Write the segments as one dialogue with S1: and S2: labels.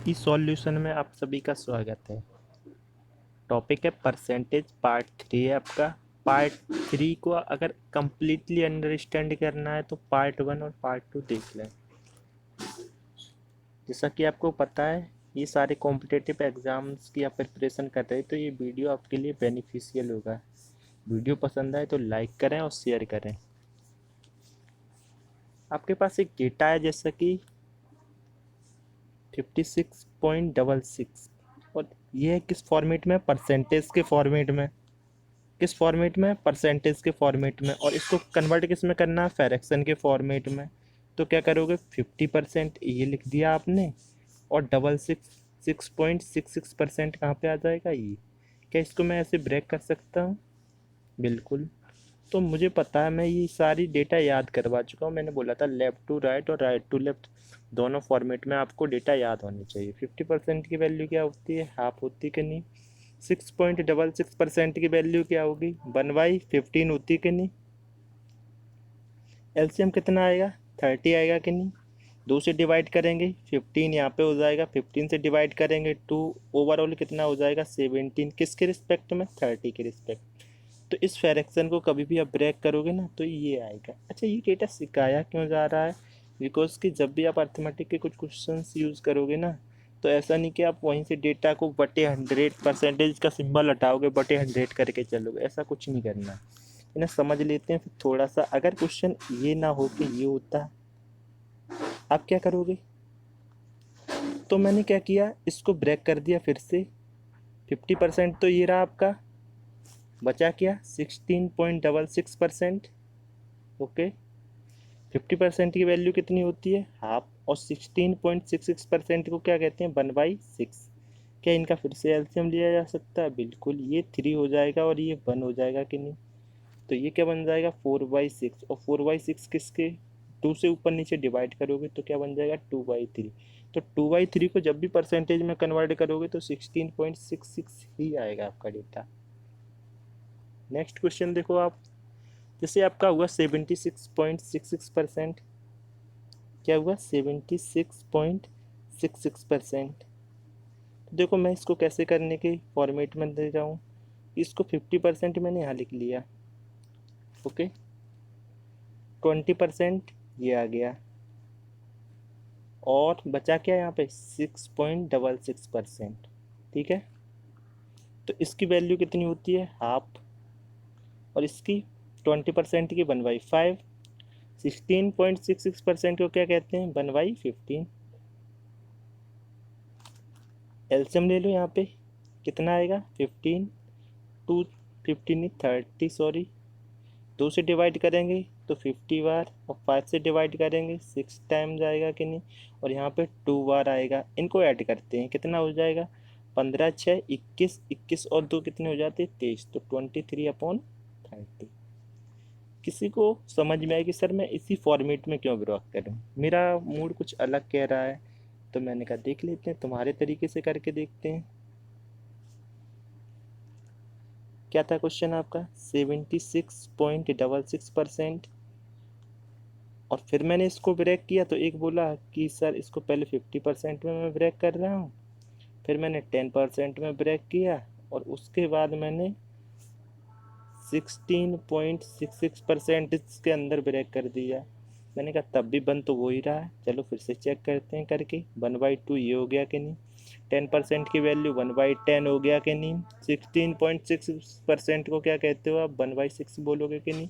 S1: इस सॉल्यूशन में आप सभी का स्वागत है। टॉपिक है परसेंटेज, पार्ट 3 है आपका। पार्ट 3 को अगर कंप्लीटली अंडरस्टैंड करना है तो पार्ट 1 और पार्ट 2 देख लें। जैसा कि आपको पता है, ये सारे कॉम्पिटिटिव एग्जाम्स की आप प्रिपरेशन कर रहे हैं तो ये वीडियो आपके लिए बेनिफिशियल होगा। वीडियो पसंद आए तो लाइक करें और शेयर करें। आपके पास एक डेटा है जैसा कि 56.66, और ये है किस फॉर्मेट में? परसेंटेज के फॉर्मेट में। किस फॉर्मेट में? परसेंटेज के फॉर्मेट में। और इसको कन्वर्ट किस में करना है? फ्रैक्शन के फॉर्मेट में। तो क्या करोगे? 50% ये लिख दिया आपने, और 6.66% कहाँ पे आ जाएगा? ये। क्या इसको मैं ऐसे ब्रेक कर सकता हूँ? बिल्कुल। तो मुझे पता है, मैं ये सारी डेटा याद करवा चुका हूँ। मैंने बोला था लेफ़्ट टू राइट और राइट टू लेफ़्ट दोनों फॉर्मेट में आपको डेटा याद होनी चाहिए। 50% की वैल्यू क्या होती है? हाफ होती कि नहीं? 6.66% की वैल्यू क्या होगी? 1/15 होती कि नहीं? एलसीएम कितना आएगा? 30 आएगा कि नहीं? 2 से डिवाइड करेंगे, 15 यहाँ पे हो जाएगा। 15 से डिवाइड करेंगे 2, ओवरऑल कितना हो जाएगा? 17। किसके रिस्पेक्ट में? 30 के रिस्पेक्ट। तो इस फ्रैक्शन को कभी भी आप ब्रेक करोगे ना तो ये आएगा। अच्छा, ये डेटा सिखाया क्यों जा रहा है? बिकॉज कि जब भी आप अर्थमेटिक के कुछ क्वेश्चंस यूज़ करोगे ना, तो ऐसा नहीं कि आप वहीं से डेटा को बटे 100 परसेंटेज का सिंबल हटाओगे, बटे 100 करके चलोगे। ऐसा कुछ नहीं करना। इन्हें समझ लेते हैं फिर थोड़ा सा। अगर क्वेश्चन ये ना हो कि ये होता, आप क्या करोगे? तो मैंने क्या किया, इसको ब्रेक कर दिया फिर से। 50% तो ये रहा आपका, बचा क्या? 16.66%। ओके। 50% की वैल्यू कितनी होती है? हाफ। और 16.66% को क्या कहते हैं? 1/6। क्या इनका फिर से एलसीएम लिया जा सकता है? बिल्कुल। ये 3 हो जाएगा और ये 1 हो जाएगा कि नहीं? तो ये क्या बन जाएगा? 4/6। और 4/6 किसके? 2 से ऊपर नीचे डिवाइड करोगे तो क्या बन जाएगा? 2/3। तो 2/3 को जब भी परसेंटेज में कन्वर्ट करोगे तो 16.66 ही आएगा आपका डेटा। नेक्स्ट क्वेश्चन देखो आप। जैसे आपका हुआ 76.66%। क्या हुआ? 76.66%। तो देखो, मैं इसको कैसे करने के फॉर्मेट में दे रहा हूँ। इसको 50% मैंने यहाँ लिख लिया। ओके। 20% ये आ गया, और बचा क्या यहाँ पे? 6.66%। ठीक है। तो इसकी वैल्यू कितनी होती है? हाफ। और इसकी 20% की 1/5। 16.66% को क्या कहते हैं? 1/15। एलसीएम ले लो यहाँ पे। कितना आएगा? 15। 2, 15 नहीं, 30 सॉरी। 2 से डिवाइड करेंगे तो 50 बार, और 5 से डिवाइड करेंगे 6 टाइम जाएगा कि नहीं? और यहाँ पे 2 बार आएगा। इनको ऐड करते हैं, कितना हो जाएगा? 15 6 21, 21 और 2 कितने हो जाते? 23। तो 23/30। किसी को समझ में आए कि सर मैं इसी फॉर्मेट में क्यों वर्क करूँ? मेरा मूड कुछ अलग कह रहा है, तो मैंने कहा देख लेते हैं, तुम्हारे तरीके से करके देखते हैं। क्या था क्वेश्चन आपका? 76.66%। और फिर मैंने इसको ब्रेक किया तो एक बोला कि सर इसको पहले 50% में मैं ब्रेक कर रहा हूँ, फिर मैंने 10% में ब्रेक किया, और उसके बाद मैंने 16.66% इसके अंदर ब्रेक कर दिया। मैंने कहा तब भी बन तो वो ही रहा है, चलो फिर से चेक करते हैं करके। 1/2 ये हो गया कि नहीं? 10% की वैल्यू 1/10 हो गया कि नहीं? 16.66% को क्या कहते हो आप? 1/6 बोलोगे कि नहीं?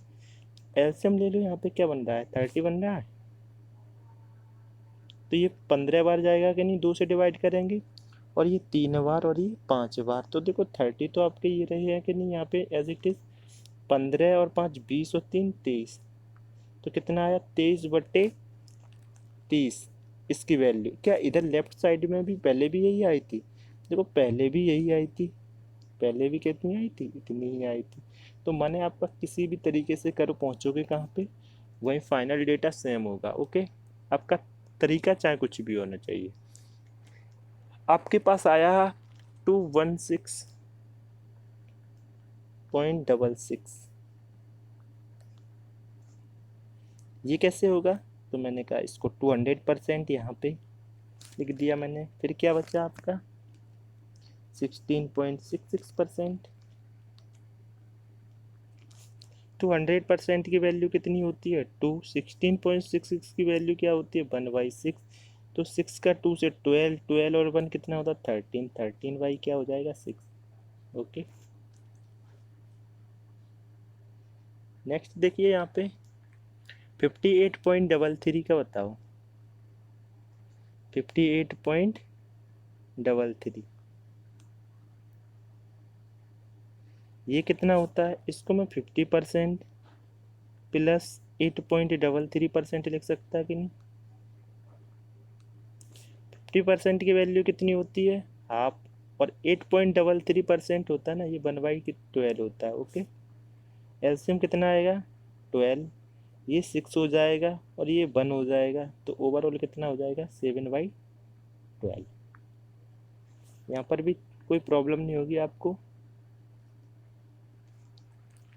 S1: एलसीएम ले लो, यहाँ पे क्या बन रहा है? 30 बन रहा है। तो ये 15 बार जाएगा कि नहीं? 2 से डिवाइड करेंगे, और ये 3 बार और ये 5 बार। तो देखो 30 तो आपके ये रहे हैं कि नहीं यहाँ पे एज इट इज़। 15 और 5 20 और 3 23। तो कितना आया? 23/30। इसकी वैल्यू क्या इधर लेफ्ट साइड में भी पहले भी यही आई थी? देखो पहले भी यही आई थी। पहले भी कितनी आई थी? इतनी ही आई थी। तो माने आपका किसी भी तरीके से करो पहुँचोगे कहाँ पे? वही फाइनल डेटा सेम होगा। ओके। आपका तरीका चाहे कुछ भी होना चाहिए। आपके पास आया 216.66। ये कैसे होगा? तो मैंने कहा इसको 200% यहाँ पे लिख दिया मैंने। फिर क्या बचा आपका 16.66%। तो 100% की वैल्यू कितनी होती है 2। 16.66 की वैल्यू क्या होती है 1/6। तो 6 का 2 से 12, 12 और 1 कितना होता है 13, 13 बाई क्या हो जाएगा 6। ओके, नेक्स्ट देखिए यहाँ पे 58.33 का बताओ। 58.33 ये कितना होता है, इसको मैं 50% प्लस 8.33% लिख सकता है कि नहीं। 50% की वैल्यू कितनी होती है हाफ, और 8.33% होता है ना, ये 1/12 होता है। ओके, एलसीएम कितना आएगा 12, ये 6 हो जाएगा और ये 1 हो जाएगा, तो ओवरऑल कितना हो जाएगा 7/12। यहाँ पर भी कोई प्रॉब्लम नहीं होगी आपको।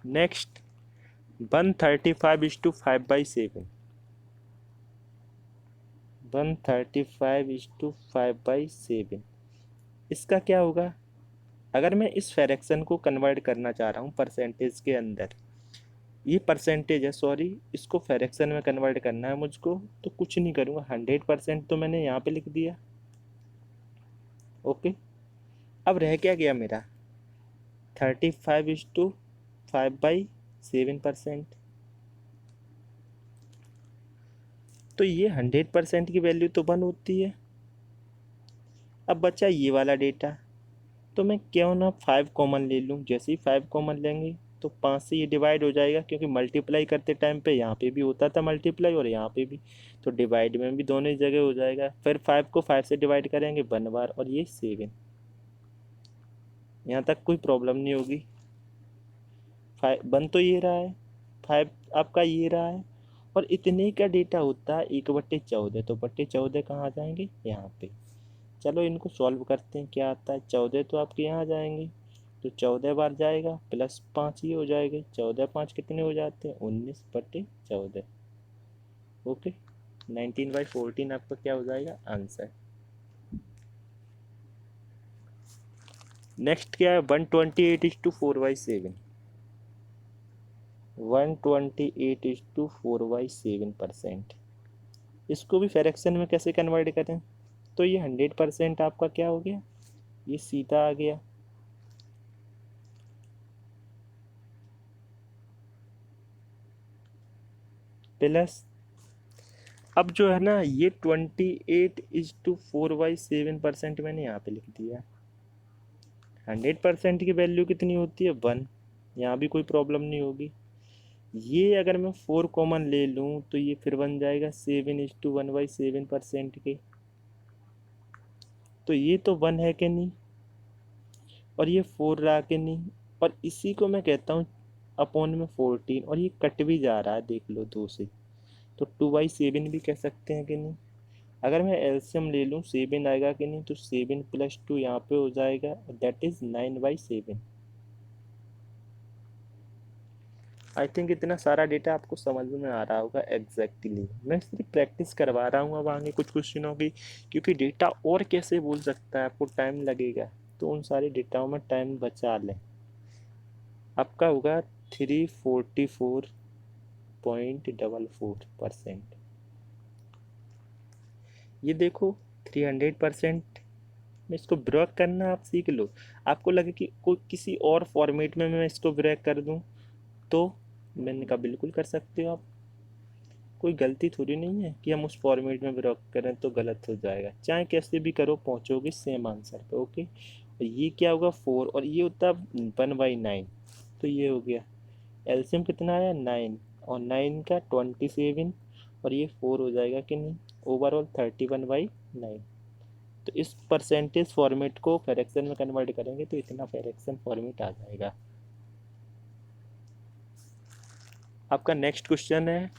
S1: नेक्स्ट 135:5/7। 135:5/7 इसका क्या होगा। अगर मैं इस फ्रैक्शन को कन्वर्ट करना चाह रहा हूँ परसेंटेज के अंदर, ये परसेंटेज है सॉरी, इसको फ्रैक्शन में कन्वर्ट करना है मुझको, तो कुछ नहीं करूँगा 100% तो मैंने यहाँ पे लिख दिया। ओके, अब रह क्या गया मेरा 35:5/7%। तो ये 100% की वैल्यू तो 1 होती है। अब बचा ये वाला डेटा, तो मैं क्यों ना 5 कॉमन ले लूँ। जैसे ही 5 कॉमन लेंगे तो 5 से ये डिवाइड हो जाएगा, क्योंकि मल्टीप्लाई करते टाइम पे यहाँ पे भी होता था मल्टीप्लाई और यहाँ पे भी, तो डिवाइड में भी दोनों ही जगह हो जाएगा। फिर 5 को 5 से डिवाइड करेंगे 1 बार, और ये 7। यहाँ तक कोई प्रॉब्लम नहीं होगी। 5 बन तो ये रहा है, 5 आपका ये रहा है, और इतने का डेटा होता है 1/14, तो 14 कहाँ आ जाएंगे यहाँ पे। चलो इनको सॉल्व करते हैं, क्या आता है 14 तो आपके यहाँ आ जाएंगे, तो 14 बार जाएगा प्लस 5 ये हो जाएगा, 14 5 कितने हो जाते हैं 19/14। ओके, 19/14 आपका क्या हो जाएगा आंसर। नेक्स्ट क्या है 128:4/7। 128:4/7%, इसको भी फ्रैक्शन में कैसे कन्वर्ट करें। तो ये 100% आपका क्या हो गया, ये सीधा आ गया, प्लस अब जो है ना ये 28:4/7% मैंने यहाँ पे लिख दिया। 100% की वैल्यू कितनी होती है 1, यहाँ भी कोई प्रॉब्लम नहीं होगी। ये अगर मैं 4 कॉमन ले लूँ तो ये फिर बन जाएगा 7:1/7% के, तो ये तो 1 है कि नहीं, और ये 4 रहा कि नहीं, और इसी को मैं कहता हूँ अपॉन में 14, और ये कट भी जा रहा है देख लो 2 से, तो 2/7 भी कह सकते हैं कि नहीं। अगर मैं एलसीएम ले लूँ 7 आएगा कि नहीं, तो 7 + 2 यहाँ पे हो जाएगा, दैट इज़ 9/7। आई थिंक इतना सारा डेटा आपको समझ में आ रहा होगा एग्जैक्टली। मैं सिर्फ प्रैक्टिस करवा रहा हूँ अब आगे कुछ क्वेश्चनों की, क्योंकि डेटा और कैसे बोल सकता है, आपको टाइम लगेगा, तो उन सारे डेटाओं में टाइम बचा लें। आपका होगा 344.44%। ये देखो 300% में इसको ब्रेक करना आप सीख लो। आपको लगे कि कोई किसी और फॉर्मेट में मैं इसको ब्रेक कर दूं, तो मैंने कहा बिल्कुल कर सकते हो आप, कोई गलती थोड़ी नहीं है कि हम उस फॉर्मेट में ब्रेक करें तो गलत हो जाएगा। चाहे कैसे भी करो पहुंचोगे सेम आंसर पे। ओके, और ये क्या होगा 4, और ये होता है 1/9, तो ये हो गया एलसीएम कितना आया 9, और 9 का 27, और ये 4 हो जाएगा कि नहीं, ओवरऑल 31/9। तो इस परसेंटेज फॉर्मेट को फ्रैक्शन में कन्वर्ट करेंगे तो इतना फ्रैक्शन फॉर्मेट आ जाएगा। आपका नेक्स्ट क्वेश्चन है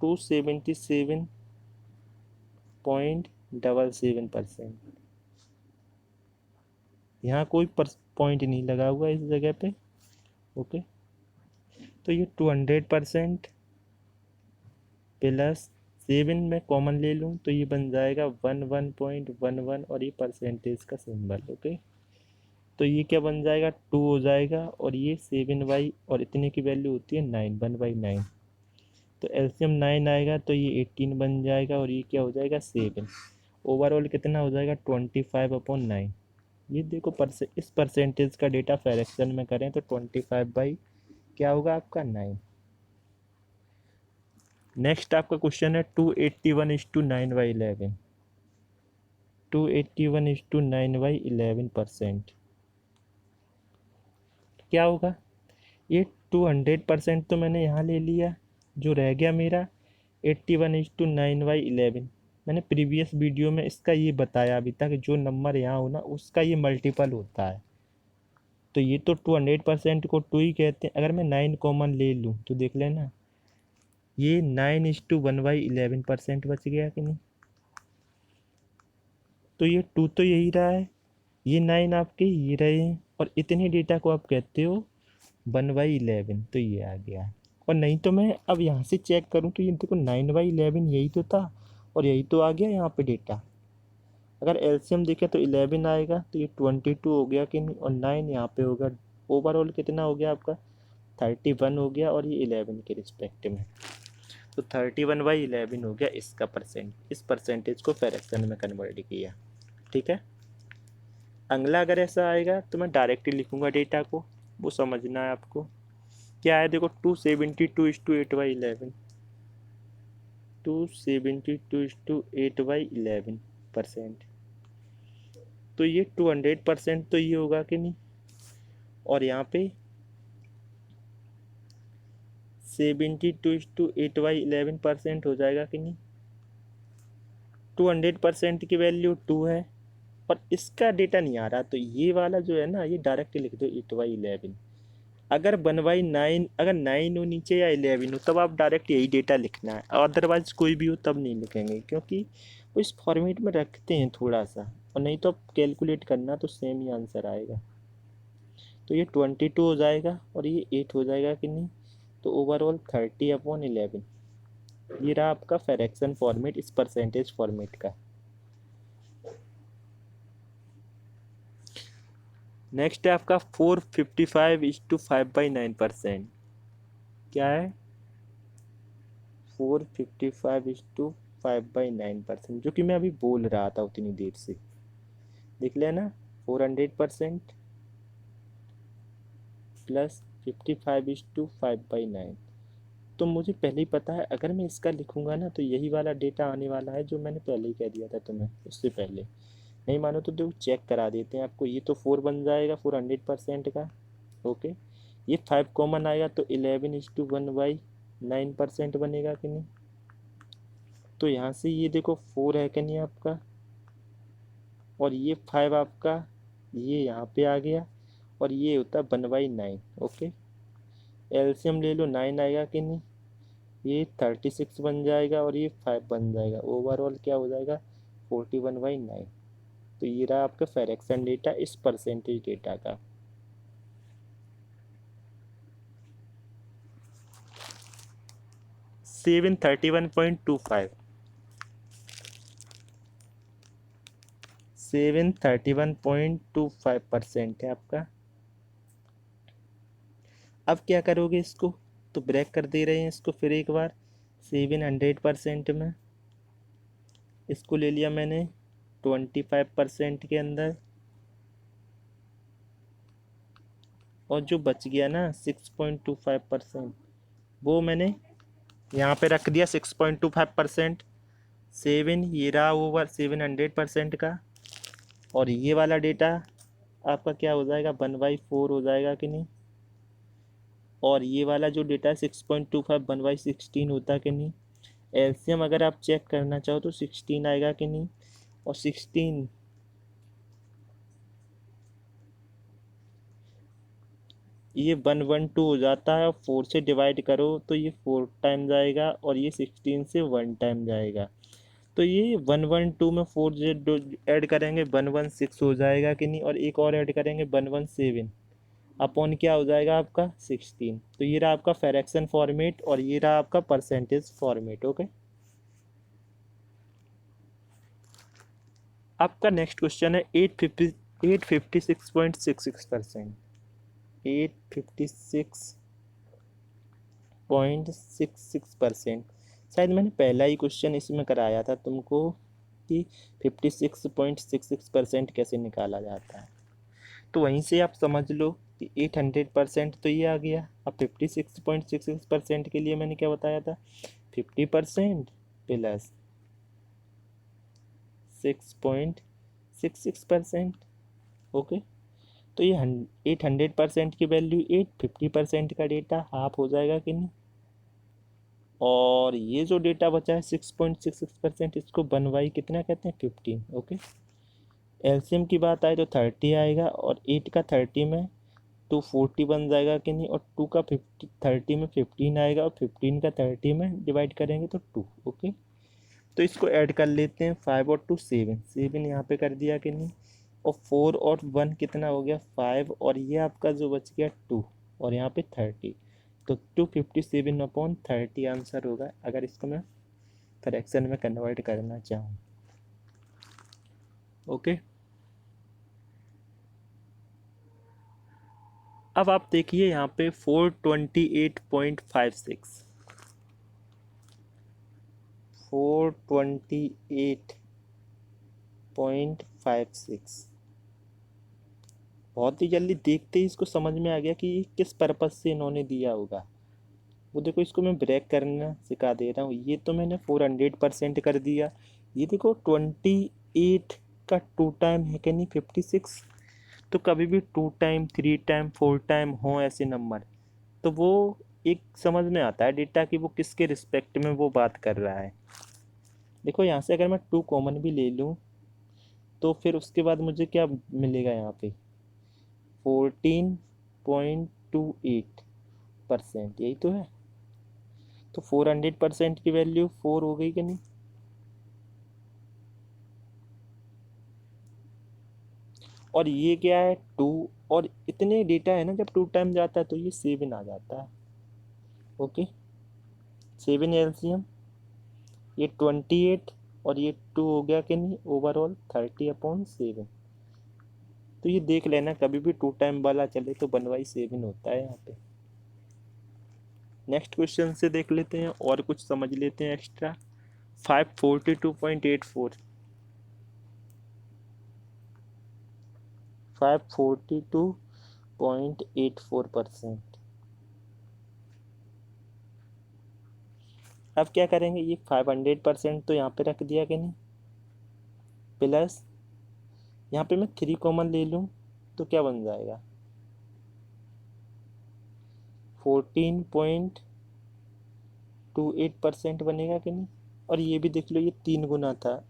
S1: 277.77%। यहाँ कोई पॉइंट नहीं लगा हुआ इस जगह पे। ओके, तो ये 200% प्लस 7 में कॉमन ले लूँ तो ये बन जाएगा 11.11 और ये परसेंटेज का सिंबल। ओके, तो ये क्या बन जाएगा 2 हो जाएगा और ये 7/, और इतने की वैल्यू होती है 9, 1/9। तो एलसीएम 9 आएगा तो ये 18 बन जाएगा और ये क्या हो जाएगा 7। ओवरऑल कितना हो जाएगा 25/9। ये देखो इस परसेंटेज का डेटा फ्रैक्शन में करें तो 25 क्या होगा आपका 9। नेक्स्ट आपका क्वेश्चन है 281:9/11। 281:9/11%। क्या होगा, ये 200% तो मैंने यहाँ ले लिया, जो रह गया मेरा 81:9/11। मैंने प्रीवियस वीडियो में इसका ये बताया अभी तक, जो नंबर यहाँ हो ना उसका ये मल्टीपल होता है। तो ये तो 200% को 2 ही कहते हैं। अगर मैं 9 कॉमन ले लूँ तो देख लेना, ये 9:1/11% बच गया कि नहीं। तो ये 2 तो यही रहा है, ये 9 आपके ये रहे हैं, और इतने डेटा को आप कहते हो 1/11, तो ये आ गया। और नहीं तो मैं अब यहाँ से चेक करूँ तो ये देखो 9/11 यही तो था, और यही तो आ गया यहाँ पे डेटा। अगर एलसीएम देखें तो 11 आएगा, तो ये 22 हो गया कि नहीं, और 9 यहाँ पे होगा। ओवरऑल कितना हो गया आपका 31 हो गया, और ये 11 के रिस्पेक्ट में। तो 31/11 हो गया इसका परसेंट। इस परसेंटेज को फ्रैक्शन में कन्वर्ट किया। ठीक है, अगला अगर ऐसा आएगा तो मैं डायरेक्टली लिखूंगा डेटा को, वो समझना है आपको। क्या है देखो 272:8/11। 272:8/11%। तो ये 200% तो ये होगा कि नहीं, और यहाँ पे 72:8/11% हो जाएगा कि नहीं। 200% की वैल्यू 2 है, और इसका डेटा नहीं आ रहा, तो ये वाला जो है ना ये डायरेक्ट लिख दो 8/11। अगर 1/9, अगर 9 हो नीचे या 11 हो तब आप डायरेक्ट यही डेटा लिखना है, अदरवाइज कोई भी हो तब नहीं लिखेंगे, क्योंकि वो इस फॉर्मेट में रखते हैं थोड़ा सा, और नहीं तो आप कैलकुलेट करना तो सेम ही आंसर आएगा। तो ये 22 हो जाएगा और ये 8 हो जाएगा कि नहीं। तो ओवरऑल 30/11। ये रहा आपका फ्रैक्शन फॉर्मेट इस परसेंटेज फॉर्मेट का। नेक्स्ट है आपका 455:5/9%। क्या है 455:5/9%, जो कि मैं अभी बोल रहा था उतनी देर से। देख लेना 400% प्लस 55:5/9। तो मुझे पहले ही पता है, अगर मैं इसका लिखूंगा ना तो यही वाला डेटा आने वाला है जो मैंने पहले ही कह दिया था तुम्हें उससे पहले। नहीं मानो तो देखो चेक करा देते हैं आपको। ये तो 4 बन जाएगा 400% का। ओके, ये 5 कॉमन आएगा तो 11:1/9% बनेगा कि नहीं। तो यहाँ से ये देखो 4 है कि नहीं आपका, और ये 5 आपका ये यहाँ पे आ गया, और ये होता है 1/9। ओके, एलसीएम ले लो 9 आएगा कि नहीं, ये 36 बन जाएगा और ये 5 बन जाएगा। ओवरऑल क्या हो जाएगा 41/9। तो ये रहा आपका फ्रैक्शन डेटा इस परसेंटेज डेटा का। सेवन 31.25। 31.25% है आपका। अब क्या करोगे इसको, तो ब्रेक कर दे रहे हैं इसको फिर एक बार 700% में। इसको ले लिया मैंने 25% के अंदर, और जो बच गया ना 6.25% वो मैंने यहाँ पे रख दिया 6.25%। 7 ये रहा ओवर 700% का, और ये वाला डेटा आपका क्या हो जाएगा 1/4 हो जाएगा कि नहीं। और ये वाला जो डेटा है 6.25 1/16 होता कि नहीं। एलसीएम अगर आप चेक करना चाहो तो 16 आएगा कि नहीं, और 16 ये 112 हो जाता है, और 4 से डिवाइड करो तो ये 4 टाइम जाएगा, और ये 16 से 1 टाइम जाएगा। तो ये 112 में 4 ऐड करेंगे 116 हो जाएगा कि नहीं, और एक और ऐड करेंगे 117 अपॉन क्या हो जाएगा आपका 16। तो ये रहा आपका फ्रैक्शन फॉर्मेट, और ये रहा आपका परसेंटेज फॉर्मेट। ओके, आपका नेक्स्ट क्वेश्चन है 856.66%, 856.66%। शायद मैंने पहला ही क्वेश्चन इसमें कराया था तुमको कि 56.66% कैसे निकाला जाता है, तो वहीं से आप समझ लो कि 800% तो ये आ गया। अब 56.66% के लिए मैंने क्या बताया था, 50% प्लस 6.66%। ओके, तो ये 800% की वैल्यू 8, 50% का डेटा हाफ हो जाएगा कि नहीं, और ये जो डेटा बचा है 6.66%, इसको 1/, कितना कहते हैं, 15। ओके, एलसीएम की बात आए तो 30 आएगा, और 8 का 30 में 240 बन जाएगा कि नहीं, और 2 का 30 में 15 आएगा, और 15 का 30 में डिवाइड करेंगे तो 2। ओके, तो इसको ऐड कर लेते हैं, 5 और 2 7, 7 यहाँ पे कर दिया कि नहीं, और 4 और 1 कितना हो गया 5, और ये आपका जो बच गया 2, और यहाँ पे 30, तो 257/30 आंसर होगा, अगर इसको मैं फ्रैक्शन में कन्वर्ट करना चाहूँ। ओके, अब आप देखिए यहाँ पे 428.56, 428.56, बहुत ही जल्दी देखते ही इसको समझ में आ गया कि ये किस पर्पज़ से इन्होंने दिया होगा। वो देखो, इसको मैं ब्रेक करना सिखा दे रहा हूँ। ये तो मैंने 400% कर दिया, ये देखो 28 का 2 टाइम है कि नहीं 56, तो कभी भी 2 टाइम 3 टाइम 4 टाइम हो ऐसे नंबर, तो वो एक समझ में आता है डेटा कि वो किसके रिस्पेक्ट में वो बात कर रहा है। देखो यहाँ से अगर मैं 2 कॉमन भी ले लूँ तो फिर उसके बाद मुझे क्या मिलेगा, यहाँ पे 14.28%, यही तो है। तो 400% की वैल्यू 4 हो गई कि नहीं, और ये क्या है 2, और इतने डेटा है ना, जब 2 टाइम जाता है तो ये 7 आ जाता है। ओके, 7 एलसीएम, ये 28, और ये 2 हो गया कि नहीं, ओवरऑल 30/7। तो ये देख लेना, कभी भी 2 टाइम वाला चले तो 1/7 होता है यहाँ पे। नेक्स्ट क्वेश्चन से देख लेते हैं और कुछ समझ लेते हैं एक्स्ट्रा। 542.84, 542.84%। अब क्या करेंगे, ये 500% तो यहाँ पे रख दिया कि नहीं, प्लस यहाँ पे मैं 3 कॉमन ले लूँ तो क्या बन जाएगा, 14.28% बनेगा कि नहीं, और ये भी देख लो, ये 3 गुना था,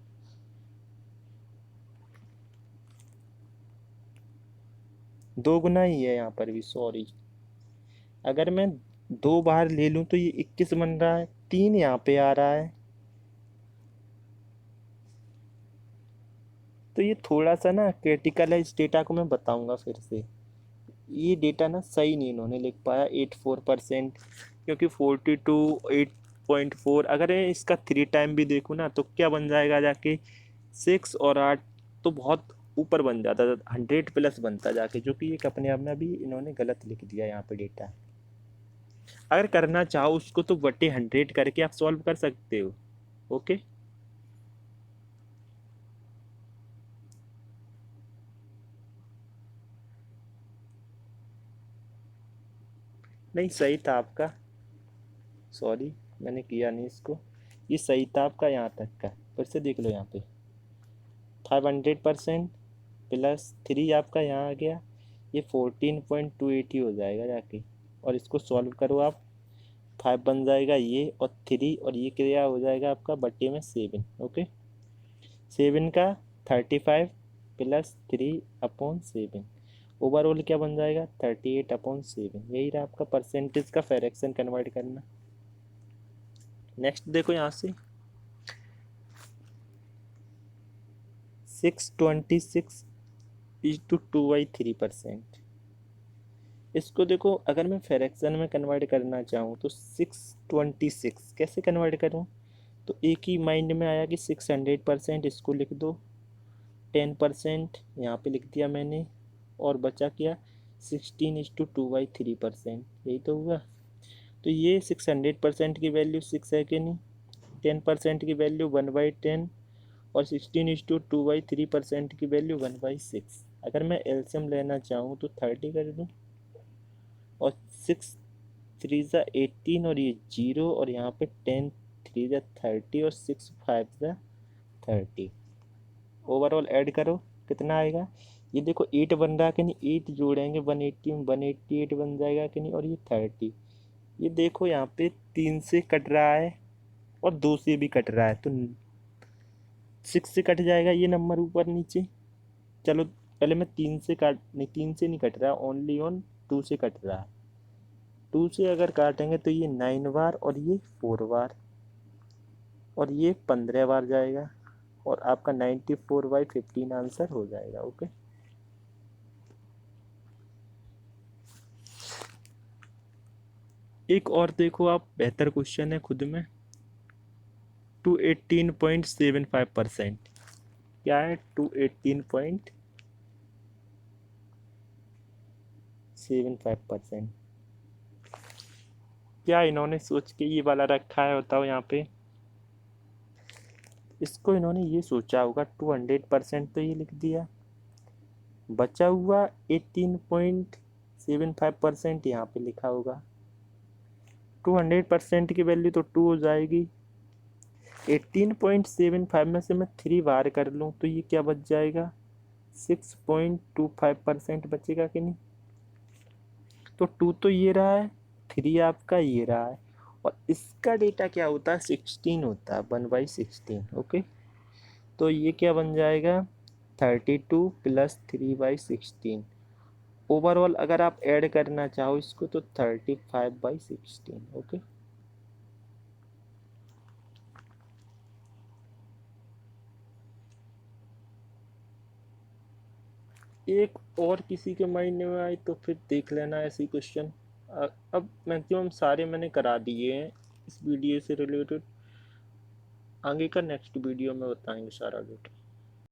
S1: दो गुना ही है यहाँ पर भी, सॉरी। अगर मैं 2 बार ले लूँ तो ये 21 बन रहा है, 3 यहाँ पे आ रहा है, तो ये थोड़ा सा ना क्रिटिकल है। इस डेटा को मैं बताऊंगा फिर से, ये डेटा ना सही नहीं इन्होंने लिख पाया 84%, क्योंकि 42 8.4, अगर मैं इसका 3 टाइम भी देखूँ ना तो क्या बन जाएगा जाके 6 और 8, तो बहुत ऊपर बन जाता, 100 प्लस बनता जाके, जो कि एक अपने आप में अभी इन्होंने गलत लिख दिया यहाँ पे डेटा। अगर करना चाहो उसको तो बटे 100 करके आप सॉल्व कर सकते हो। ओके, नहीं सही था आपका, सॉरी मैंने किया नहीं इसको, ये सही था आपका यहाँ तक का। फिर से देख लो यहाँ पे 500% प्लस 3 आपका यहाँ आ गया, ये 14.28 ही हो जाएगा जाके, और इसको सॉल्व करो आप, 5 बन जाएगा ये, और 3, और ये क्या हो जाएगा आपका बट्टे में 7। ओके, 7 का 35 प्लस 3/7, ओवरऑल क्या बन जाएगा 38/7। यही रहा आपका परसेंटेज का फ्रैक्शन कन्वर्ट करना। नेक्स्ट देखो यहाँ से 626/2/3%। इसको देखो, अगर मैं फ्रैक्शन में कन्वर्ट करना चाहूँ तो 626 कैसे कन्वर्ट करूँ, तो एक ही माइंड में आया कि 600%, इसको लिख दो, 10% यहाँ पे लिख दिया मैंने, और बचा क्या 16:2/3%, यही तो हुआ। तो ये 600% की वैल्यू 6 है कि नहीं, 10% की वैल्यू 1/10, और 16:2/3% की वैल्यू 1/6। अगर मैं एलसीएम लेना चाहूँ तो 30 कर दूँ, और 6 3 ज़ा 18, और ये 0, और यहाँ पे 10 3 ज़ा 30, और 6 5 ज़ा 30। ओवरऑल ऐड करो कितना आएगा, ये देखो 8 बन रहा है कि नहीं, 8 जोड़ेंगे 180 में 188 बन जाएगा कि नहीं, और ये 30। ये देखो यहाँ पे 3 से कट रहा है और 2 से भी कट रहा है, तो 6 से कट जाएगा ये नंबर ऊपर नीचे। चलो पहले मैं 3 से काट, नहीं 3 से नहीं कट रहा, ओनली ऑन 2 से कट रहा है। 2 से अगर काटेंगे तो ये 9 बार, और ये 4 बार, और ये 15 बार जाएगा, और आपका 94/15 आंसर हो जाएगा। ओके, एक और देखो आप, बेहतर क्वेश्चन है खुद में। 218.75%, क्या है 218.75%, क्या इन्होंने सोच के ये वाला रखा है बताओ यहाँ पे। इसको इन्होंने ये सोचा होगा 200% तो ये लिख दिया, बचा हुआ 18.75% यहाँ पे लिखा होगा। 200% की वैल्यू तो 2 हो जाएगी, 18.75 में से मैं 3 बार कर लूँ तो ये क्या बच जाएगा, 6.25% बचेगा कि नहीं। तो 2 तो ये रहा है, 3 आपका ये रहा है, और इसका डेटा क्या होता है 16 होता है, 1/16। ओके, तो ये क्या बन जाएगा 32 + 3/16। ओवरऑल अगर आप ऐड करना चाहो इसको तो 35/16। ओके, एक और किसी के माइंड में आए तो फिर देख लेना ऐसी क्वेश्चन। अब मैक्सिमम सारे मैंने करा दिए हैं इस वीडियो से रिलेटेड, आगे का नेक्स्ट वीडियो में बताएंगे सारा डेटा।